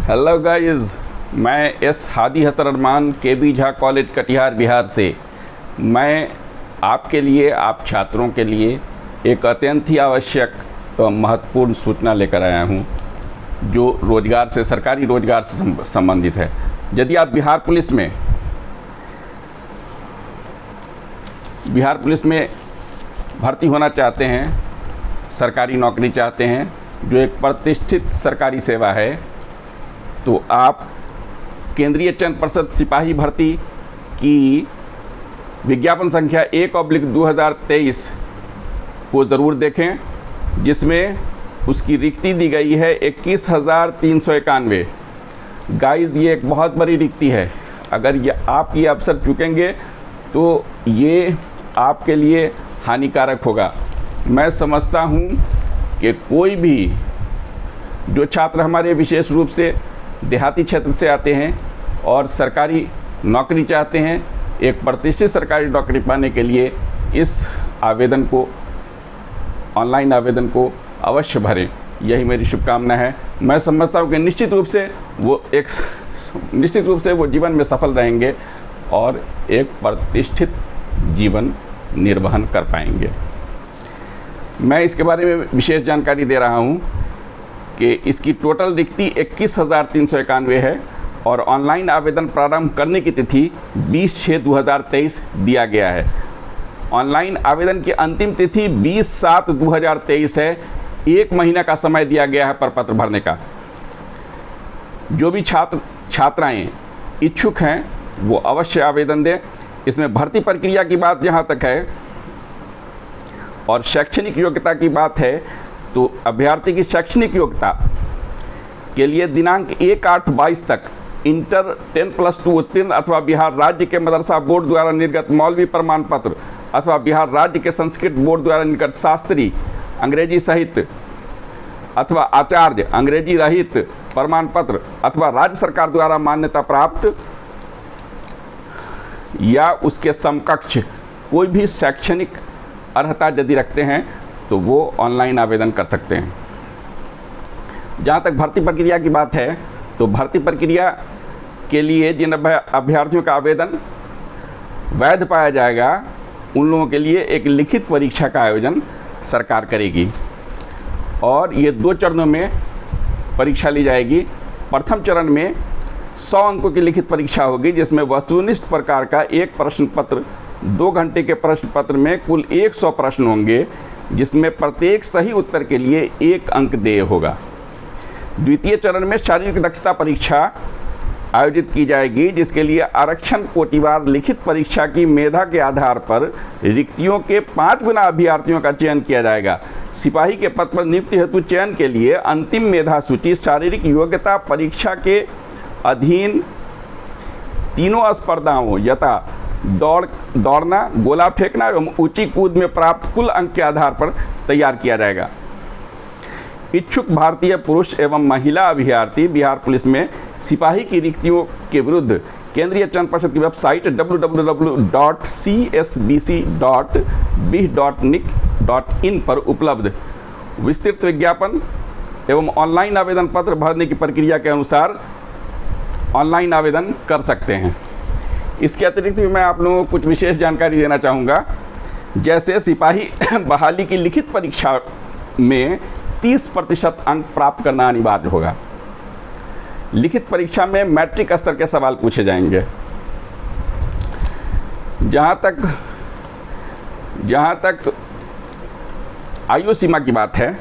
Hello guys, मैं S Hadi Hasan अरमान KB Jha college Katihar Bihar से। मैं आपके लिए, आप छात्रों के लिए एक अत्यंत ही आवश्यक एवं महत्वपूर्ण सूचना लेकर आया हूं, जो रोजगार से, सरकारी रोजगार से संबंधित है। यदि आप बिहार पुलिस में भर्ती होना चाहते हैं, सरकारी नौकरी चाहते हैं, जो एक प्रतिष्ठित सरकारी सेवा है, तो आप केंद्रीय चयन पर्षद सिपाही भर्ती की विज्ञापन संख्या 1/2023 को ज़रूर देखें, जिसमें उसकी रिक्ति दी गई है 21,391। गाइस, ये एक बहुत बड़ी रिक्ति है। अगर आप ये अवसर चुकेंगे तो ये आपके लिए हानिकारक होगा। मैं समझता हूँ कि कोई भी जो छात्र हमारे विशेष रूप से देहाती क्षेत्र से आते हैं और सरकारी नौकरी चाहते हैं, एक प्रतिष्ठित सरकारी नौकरी पाने के लिए इस आवेदन को, ऑनलाइन आवेदन को अवश्य भरें। यही मेरी शुभकामना है। मैं समझता हूँ कि निश्चित रूप से वो जीवन में सफल रहेंगे और एक प्रतिष्ठित जीवन निर्वहन कर पाएंगे। मैं इसके बारे में विशेष जानकारी दे रहा हूँ कि इसकी टोटल रिक्ति 21,391 है और ऑनलाइन आवेदन प्रारंभ करने की तिथि 20/6/2023 दिया गया है। ऑनलाइन आवेदन की अंतिम तिथि 20/7/2023 है। 1 महीना का समय दिया गया है प्रपत्र भरने का। जो भी छात्राएं इच्छुक हैं वो अवश्य आवेदन दें। इसमें भर्ती प्रक्रिया की बात जहाँ तक है और शैक्षणिक योग्यता की बात है, तो अभ्यर्थी की शैक्षणिक योग्यता के लिए दिनांक 1/8/22 तक इंटर 10+2 उत्तीर्ण अथवा बिहार राज्य के मदरसा बोर्ड द्वारा निर्गत मौलवी प्रमाण पत्र अथवा बिहार राज्य के संस्कृत बोर्ड द्वारा निर्गत शास्त्री अंग्रेजी साहित्य अथवा आचार्य अंग्रेजी रहित प्रमाण पत्र अथवा राज्य सरकार द्वारा मान्यता प्राप्त या उसके समकक्ष कोई भी शैक्षणिक अर्हता यदि रखते हैं तो वो ऑनलाइन आवेदन कर सकते हैं। जहाँ तक भर्ती प्रक्रिया की बात है, तो भर्ती प्रक्रिया के लिए जिन अभ्यर्थियों का आवेदन वैध पाया जाएगा, उन लोगों के लिए एक लिखित परीक्षा का आयोजन सरकार करेगी और ये 2 चरणों में परीक्षा ली जाएगी। प्रथम चरण में 100 अंकों की लिखित परीक्षा होगी, जिसमें वस्तुनिष्ठ प्रकार का एक प्रश्न पत्र, 2 घंटे के प्रश्न पत्र में कुल 100 प्रश्न होंगे, जिसमें प्रत्येक सही उत्तर के लिए 1 अंक देय होगा। द्वितीय चरण में शारीरिक दक्षता परीक्षा आयोजित की जाएगी, जिसके लिए आरक्षण कोटिवार लिखित परीक्षा की मेधा के आधार पर रिक्तियों के 5 गुना अभ्यर्थियों का चयन किया जाएगा। सिपाही के पद पर नियुक्ति हेतु चयन के लिए अंतिम मेधा सूची शारीरिक योग्यता परीक्षा के अधीन तीनों स्पर्धाओं यथा दौड़ना, गोला फेंकना एवं ऊंची कूद में प्राप्त कुल अंक के आधार पर तैयार किया जाएगा। इच्छुक भारतीय पुरुष एवं महिला अभ्यर्थी बिहार पुलिस में सिपाही की रिक्तियों के विरुद्ध केंद्रीय चयन पर्षद की वेबसाइट www.csbc.bih.nic.in पर उपलब्ध विस्तृत विज्ञापन एवं ऑनलाइन आवेदन पत्र भरने की प्रक्रिया के अनुसार ऑनलाइन आवेदन कर सकते हैं। इसके अतिरिक्त भी मैं आप लोगों को कुछ विशेष जानकारी देना चाहूँगा। जैसे सिपाही बहाली की लिखित परीक्षा में 30% अंक प्राप्त करना अनिवार्य होगा। लिखित परीक्षा में मैट्रिक स्तर के सवाल पूछे जाएंगे। जहाँ तक आयु सीमा की बात है,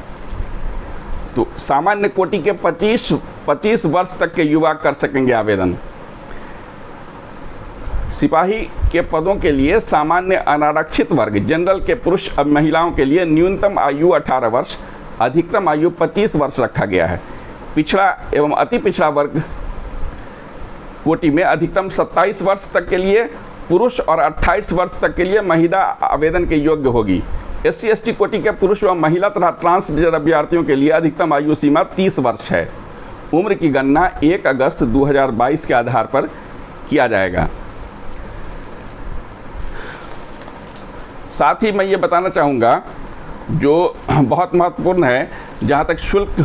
तो सामान्य कोटि के 25 वर्ष तक के युवा कर सकेंगे आवेदन। सिपाही के पदों के लिए सामान्य अनारक्षित वर्ग जनरल के पुरुष और महिलाओं के लिए न्यूनतम आयु 18 वर्ष, अधिकतम आयु 25 वर्ष रखा गया है। पिछड़ा एवं अति पिछड़ा वर्ग कोटि में अधिकतम 27 वर्ष तक के लिए पुरुष और 28 वर्ष तक के लिए महिला आवेदन के योग्य होगी। SC/ST कोटि के पुरुष व महिला तथा ट्रांसजेंडर अभ्यर्थियों के लिए अधिकतम आयु सीमा 30 वर्ष है। उम्र की गणना 1 अगस्त 2022 के आधार पर किया जाएगा। साथ ही मैं ये बताना चाहूँगा जो बहुत महत्वपूर्ण है, जहाँ तक शुल्क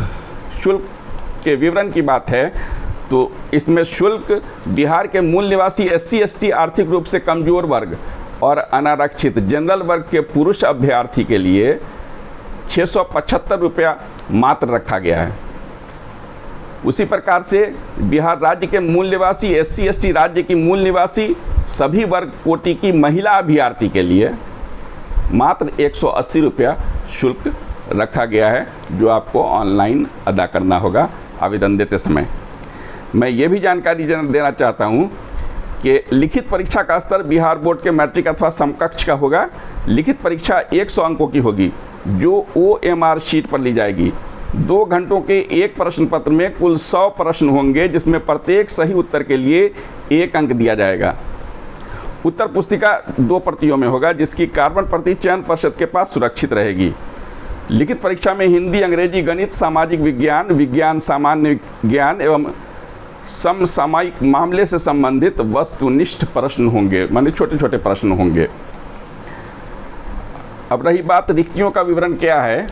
के विवरण की बात है, तो इसमें शुल्क बिहार के मूल निवासी SC ST आर्थिक रूप से कमजोर वर्ग और अनारक्षित जनरल वर्ग के पुरुष अभ्यर्थी के लिए 675 रुपया मात्र रखा गया है। उसी प्रकार से बिहार राज्य के मूल निवासी SC ST राज्य की मूल निवासी सभी वर्ग कोटि की महिला अभ्यर्थी के लिए मात्र 180 रुपया शुल्क रखा गया है, जो आपको ऑनलाइन अदा करना होगा आवेदन देते समय। मैं ये भी जानकारी देना चाहता हूँ कि लिखित परीक्षा का स्तर बिहार बोर्ड के मैट्रिक अथवा समकक्ष का होगा। लिखित परीक्षा 100 अंकों की होगी, जो OMR शीट पर ली जाएगी। 2 घंटों के एक प्रश्न पत्र में कुल 100 प्रश्न होंगे, जिसमें प्रत्येक सही उत्तर के लिए 1 अंक दिया जाएगा। उत्तर पुस्तिका 2 प्रतियों में होगा, जिसकी कार्बन प्रति चयन पर्षद के पास सुरक्षित रहेगी। लिखित परीक्षा में हिंदी, अंग्रेजी, गणित, सामाजिक विज्ञान, विज्ञान, सामान्य ज्ञान एवं समसामयिक मामले से संबंधित वस्तुनिष्ठ प्रश्न होंगे, माने छोटे छोटे प्रश्न होंगे। अब रही बात रिक्तियों का विवरण क्या है,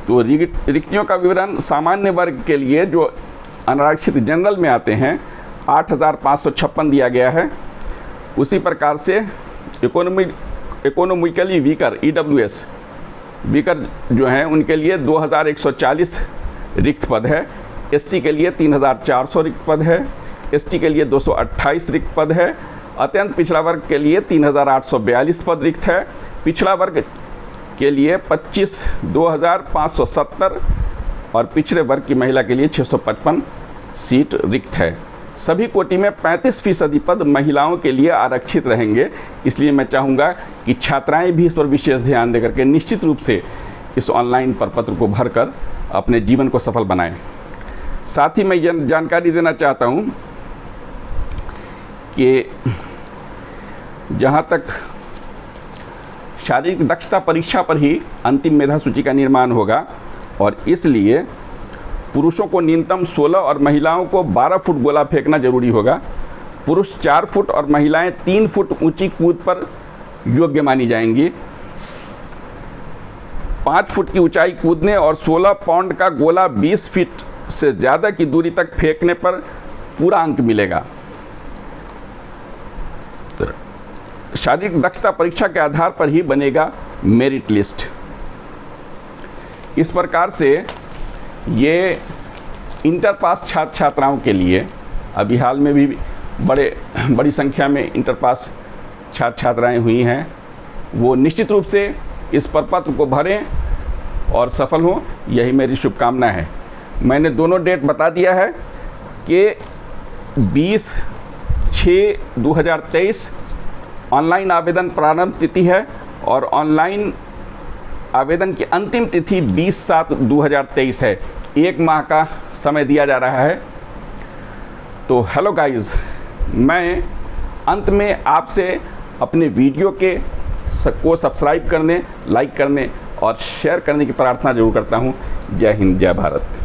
तो रिक्तियों का विवरण सामान्य वर्ग के लिए जो अनारक्षित जनरल में आते हैं 8556 दिया गया है। उसी प्रकार से इकोनॉमिकली वीकर EWS वीकर जो हैं उनके लिए 2140 रिक्त पद है। SC के लिए 3400 रिक्त पद है। ST के लिए 228 रिक्त पद है। अत्यंत पिछड़ा वर्ग के लिए 3842 पद रिक्त है। पिछड़ा वर्ग के लिए 25,570 और पिछड़े वर्ग की महिला के लिए 655 सीट रिक्त है। सभी कोटि में 35% पद महिलाओं के लिए आरक्षित रहेंगे। इसलिए मैं चाहूँगा कि छात्राएं भी इस पर विशेष ध्यान देकर के निश्चित रूप से इस ऑनलाइन प्रपत्र को भरकर अपने जीवन को सफल बनाएं। साथ ही मैं यह जानकारी देना चाहता हूँ कि जहाँ तक शारीरिक दक्षता परीक्षा पर ही अंतिम मेधा सूची का निर्माण होगा और इसलिए पुरुषों को न्यूनतम 16 और महिलाओं को 12 फुट गोला फेंकना जरूरी होगा। पुरुष 4 फुट और महिलाएं 3 फुट ऊंची कूद पर योग्य मानी जाएंगी। 5 फुट की ऊंचाई कूदने और 16 पाउंड का गोला 20 फीट से ज़्यादा की दूरी तक फेंकने पर पूरा अंक मिलेगा। शारीरिक दक्षता परीक्षा के आधार पर ही बनेगा मेरिट लिस्ट। इस प्रकार से ये इंटर पास छात्र छात्राओं के लिए अभी हाल में भी बड़ी संख्या में इंटर पास छात्र छात्राएं हुई हैं, वो निश्चित रूप से इस प्रपत्र को भरें और सफल हों, यही मेरी शुभकामना है। मैंने दोनों डेट बता दिया है कि 20/6/2023 ऑनलाइन आवेदन प्रारंभ तिथि है और ऑनलाइन आवेदन की अंतिम तिथि 20/7/2023 है। 1 माह का समय दिया जा रहा है। तो हेलो गाइस, मैं अंत में आपसे अपने वीडियो को सब्सक्राइब करने, लाइक करने और शेयर करने की प्रार्थना जरूर करता हूँ। जय हिंद, जय भारत।